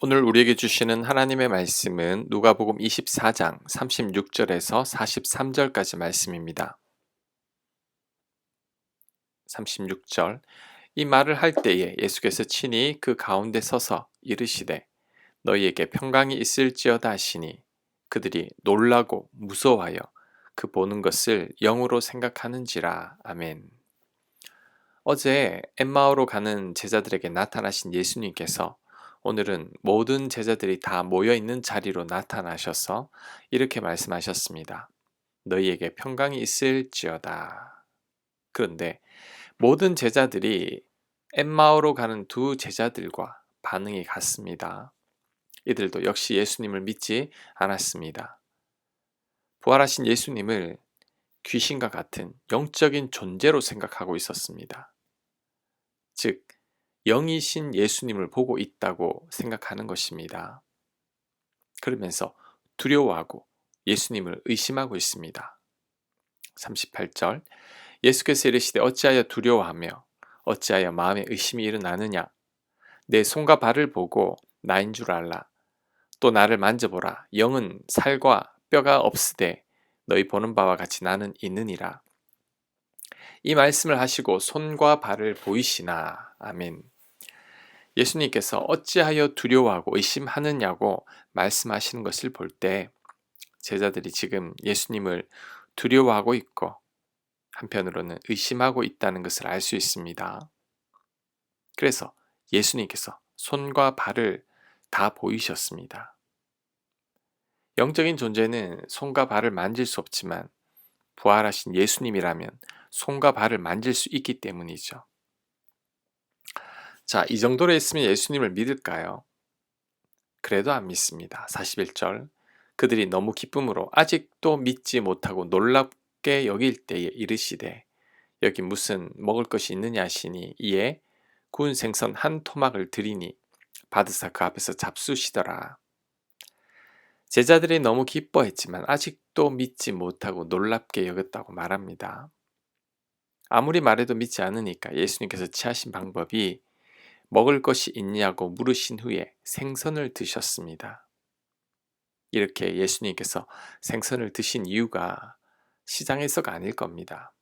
오늘 우리에게 주시는 하나님의 말씀은 누가복음 24장 36절에서 43절까지 말씀입니다. 36절. 이 말을 할 때에 예수께서 친히 그 가운데 서서 이르시되 너희에게 평강이 있을지어다 하시니 그들이 놀라고 무서워하여 그 보는 것을 영으로 생각하는지라. 아멘. 어제 엠마오로 가는 제자들에게 나타나신 예수님께서 오늘은 모든 제자들이 다 모여 있는 자리로 나타나셔서 이렇게 말씀하셨습니다. 너희에게 평강이 있을지어다. 그런데 모든 제자들이 엠마오로 가는 두 제자들과 반응이 같습니다. 이들도 역시 예수님을 믿지 않았습니다. 부활하신 예수님을 귀신과 같은 영적인 존재로 생각하고 있었습니다. 즉, 영이신 예수님을 보고 있다고 생각하는 것입니다. 그러면서 두려워하고 예수님을 의심하고 있습니다. 38절. 예수께서 이르시되 어찌하여 두려워하며 어찌하여 마음에 의심이 일어나느냐. 내 손과 발을 보고 나인 줄 알라. 또 나를 만져보라. 영은 살과 뼈가 없으되 너희 보는 바와 같이 나는 있느니라. 이 말씀을 하시고 손과 발을 보이시나. 아멘. 예수님께서 어찌하여 두려워하고 의심하느냐고 말씀하시는 것을 볼 때 제자들이 지금 예수님을 두려워하고 있고 한편으로는 의심하고 있다는 것을 알 수 있습니다. 그래서 예수님께서 손과 발을 다 보이셨습니다. 영적인 존재는 손과 발을 만질 수 없지만 부활하신 예수님이라면 손과 발을 만질 수 있기 때문이죠. 자, 이 정도로 했으면 예수님을 믿을까요? 그래도 안 믿습니다. 41절. 그들이 너무 기쁨으로 아직도 믿지 못하고 놀랍게 여길 때에 이르시되 여기 무슨 먹을 것이 있느냐 하시니 이에 구운 생선 한 토막을 드리니 받으사 그 앞에서 잡수시더라. 제자들이 너무 기뻐했지만 아직도 믿지 못하고 놀랍게 여겼다고 말합니다. 아무리 말해도 믿지 않으니까 예수님께서 취하신 방법이 먹을 것이 있냐고 물으신 후에 생선을 드셨습니다. 이렇게 예수님께서 생선을 드신 이유가 시장에서가 아닐 겁니다.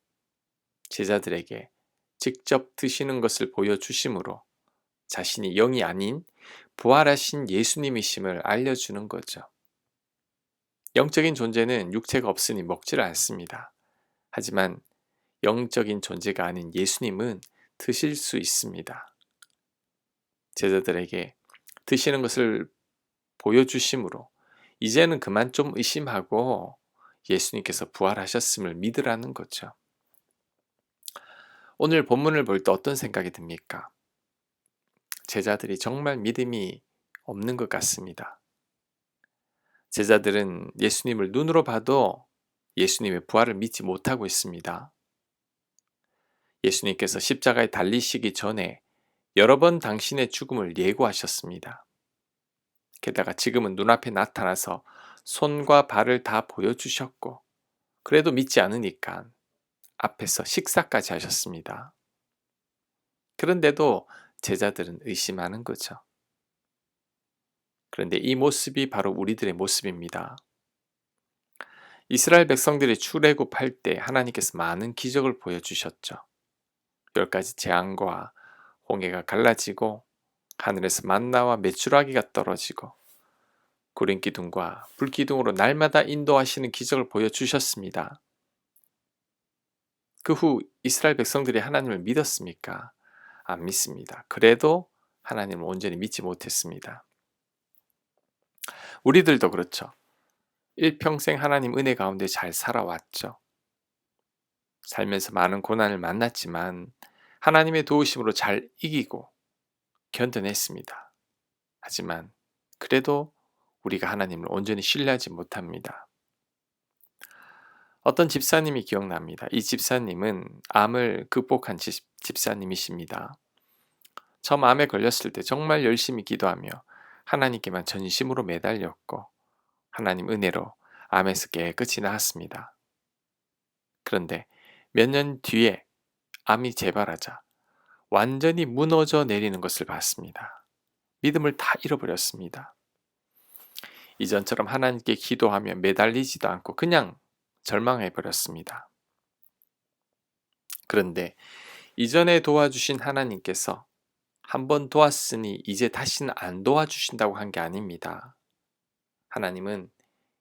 제자들에게 직접 드시는 것을 보여주심으로 자신이 영이 아닌 부활하신 예수님이심을 알려주는 거죠. 영적인 존재는 육체가 없으니 먹지를 않습니다. 하지만 영적인 존재가 아닌 예수님은 드실 수 있습니다. 제자들에게 드시는 것을 보여주심으로 이제는 그만 좀 의심하고 예수님께서 부활하셨음을 믿으라는 거죠. 오늘 본문을 볼 때 어떤 생각이 듭니까? 제자들이 정말 믿음이 없는 것 같습니다. 제자들은 예수님을 눈으로 봐도 예수님의 부활을 믿지 못하고 있습니다. 예수님께서 십자가에 달리시기 전에 여러 번 당신의 죽음을 예고하셨습니다. 게다가 지금은 눈앞에 나타나서 손과 발을 다 보여주셨고 그래도 믿지 않으니까 앞에서 식사까지 하셨습니다. 그런데도 제자들은 의심하는 거죠. 그런데 이 모습이 바로 우리들의 모습입니다. 이스라엘 백성들이 출애굽할 때 하나님께서 많은 기적을 보여주셨죠. 10가지 재앙과 홍해가 갈라지고 하늘에서 만나와 메추라기가 떨어지고 구름 기둥과 불 기둥으로 날마다 인도하시는 기적을 보여주셨습니다. 그 후 이스라엘 백성들이 하나님을 믿었습니까? 안 믿습니다. 그래도 하나님을 온전히 믿지 못했습니다. 우리들도 그렇죠. 일평생 하나님 은혜 가운데 잘 살아왔죠. 살면서 많은 고난을 만났지만 하나님의 도우심으로 잘 이기고 견뎌냈습니다. 하지만 그래도 우리가 하나님을 온전히 신뢰하지 못합니다. 어떤 집사님이 기억납니다. 이 집사님은 암을 극복한 집사님이십니다. 처음 암에 걸렸을 때 정말 열심히 기도하며 하나님께만 전심으로 매달렸고 하나님 은혜로 암에서 깨끗이 나았습니다. 그런데 몇 년 뒤에 암이 재발하자 완전히 무너져 내리는 것을 봤습니다. 믿음을 다 잃어버렸습니다. 이전처럼 하나님께 기도하며 매달리지도 않고 그냥 절망해 버렸습니다. 그런데 이전에 도와주신 하나님께서 한 번 도왔으니 이제 다시는 안 도와주신다고 한 게 아닙니다. 하나님은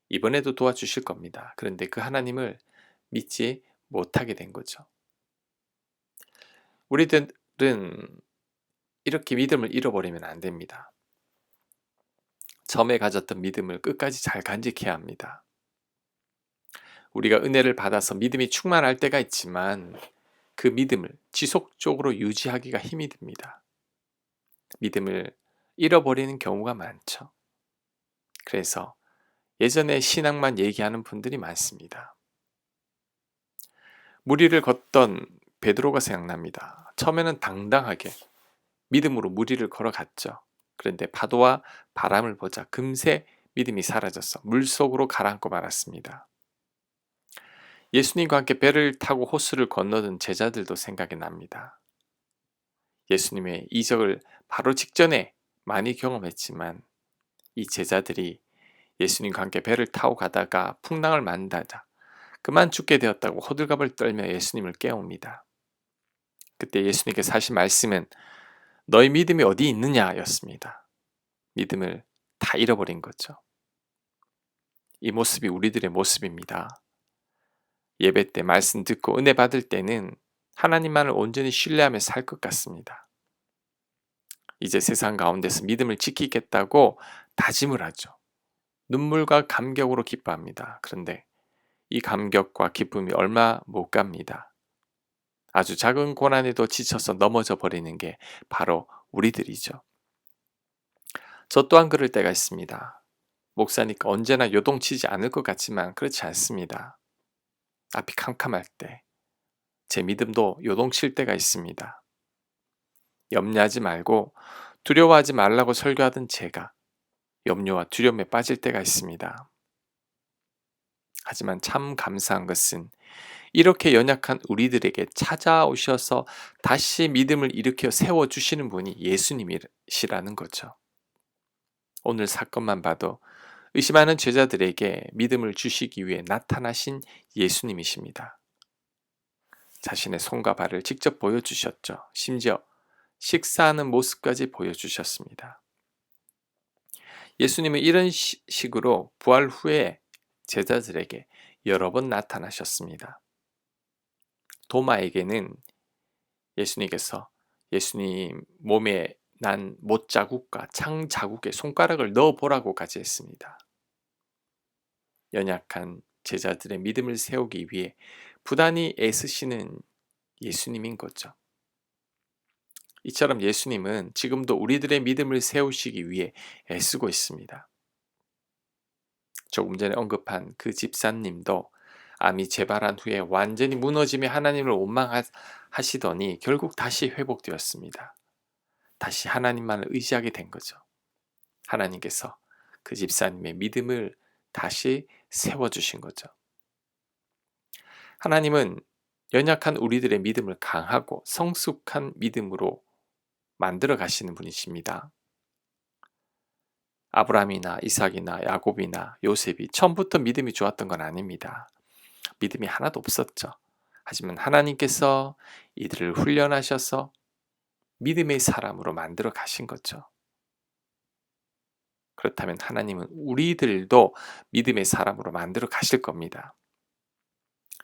이번에도 도와주실 겁니다. 그런데 그 하나님을 믿지 못하게 된 거죠. 우리들은 이렇게 믿음을 잃어버리면 안 됩니다. 처음에 가졌던 믿음을 끝까지 잘 간직해야 합니다. 우리가 은혜를 받아서 믿음이 충만할 때가 있지만 그 믿음을 지속적으로 유지하기가 힘이 듭니다. 믿음을 잃어버리는 경우가 많죠. 그래서 예전에 신앙만 얘기하는 분들이 많습니다. 무리를 걷던 베드로가 생각납니다. 처음에는 당당하게 믿음으로 무리를 걸어갔죠. 그런데 파도와 바람을 보자 금세 믿음이 사라져서 물속으로 가라앉고 말았습니다. 예수님과 함께 배를 타고 호수를 건너던 제자들도 생각이 납니다. 예수님의 이적을 바로 직전에 많이 경험했지만 이 제자들이 예수님과 함께 배를 타고 가다가 풍랑을 만나자 그만 죽게 되었다고 호들갑을 떨며 예수님을 깨웁니다. 그때 예수님께서 하신 말씀은 너희 믿음이 어디 있느냐 였습니다. 믿음을 다 잃어버린 거죠. 이 모습이 우리들의 모습입니다. 예배 때 말씀 듣고 은혜 받을 때는 하나님만을 온전히 신뢰하며 살 것 같습니다. 이제 세상 가운데서 믿음을 지키겠다고 다짐을 하죠. 눈물과 감격으로 기뻐합니다. 그런데 이 감격과 기쁨이 얼마 못 갑니다. 아주 작은 고난에도 지쳐서 넘어져 버리는 게 바로 우리들이죠. 저 또한 그럴 때가 있습니다. 목사니까 언제나 요동치지 않을 것 같지만 그렇지 않습니다. 앞이 캄캄할 때 제 믿음도 요동칠 때가 있습니다. 염려하지 말고 두려워하지 말라고 설교하던 제가 염려와 두려움에 빠질 때가 있습니다. 하지만 참 감사한 것은 이렇게 연약한 우리들에게 찾아오셔서 다시 믿음을 일으켜 세워주시는 분이 예수님이시라는 거죠. 오늘 사건만 봐도 의심하는 제자들에게 믿음을 주시기 위해 나타나신 예수님이십니다. 자신의 손과 발을 직접 보여주셨죠. 심지어 식사하는 모습까지 보여주셨습니다. 예수님은 이런 식으로 부활 후에 제자들에게 여러 번 나타나셨습니다. 도마에게는 예수님께서 예수님 몸에 난 못자국과 창자국에 손가락을 넣어보라고까지 했습니다. 연약한 제자들의 믿음을 세우기 위해 부단히 애쓰시는 예수님인 거죠. 이처럼 예수님은 지금도 우리들의 믿음을 세우시기 위해 애쓰고 있습니다. 조금 전에 언급한 그 집사님도 암이 재발한 후에 완전히 무너지며 하나님을 원망하시더니 결국 다시 회복되었습니다. 다시 하나님만을 의지하게 된 거죠. 하나님께서 그 집사님의 믿음을 다시 세워주신 거죠. 하나님은 연약한 우리들의 믿음을 강하고 성숙한 믿음으로 만들어 가시는 분이십니다. 아브라함이나 이삭이나 야곱이나 요셉이 처음부터 믿음이 좋았던 건 아닙니다. 믿음이 하나도 없었죠. 하지만 하나님께서 이들을 훈련하셔서 믿음의 사람으로 만들어 가신 거죠. 그렇다면 하나님은 우리들도 믿음의 사람으로 만들어 가실 겁니다.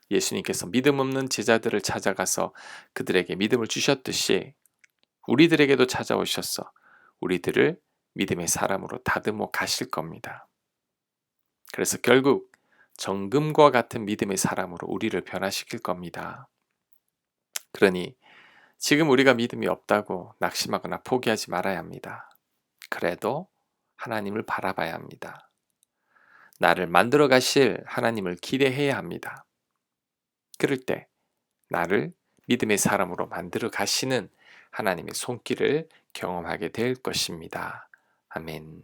예수님께서 믿음 없는 제자들을 찾아가서 그들에게 믿음을 주셨듯이 우리들에게도 찾아오셔서 우리들을 믿음의 사람으로 다듬어 가실 겁니다. 그래서 결국 정금과 같은 믿음의 사람으로 우리를 변화시킬 겁니다. 그러니 지금 우리가 믿음이 없다고 낙심하거나 포기하지 말아야 합니다. 그래도 하나님을 바라봐야 합니다. 나를 만들어 가실 하나님을 기대해야 합니다. 그럴 때 나를 믿음의 사람으로 만들어 가시는 하나님의 손길을 경험하게 될 것입니다. 아멘.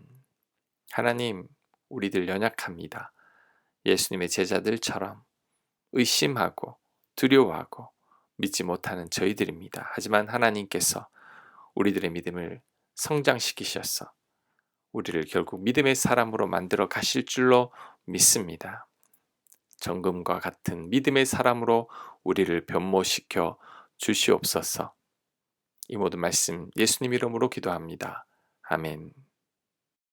하나님, 우리들 연약합니다. 예수님의 제자들처럼 의심하고 두려워하고 믿지 못하는 저희들입니다. 하지만 하나님께서 우리들의 믿음을 성장시키셔서 우리를 결국 믿음의 사람으로 만들어 가실 줄로 믿습니다. 정금과 같은 믿음의 사람으로 우리를 변모시켜 주시옵소서. 이 모든 말씀 예수님 이름으로 기도합니다. 아멘.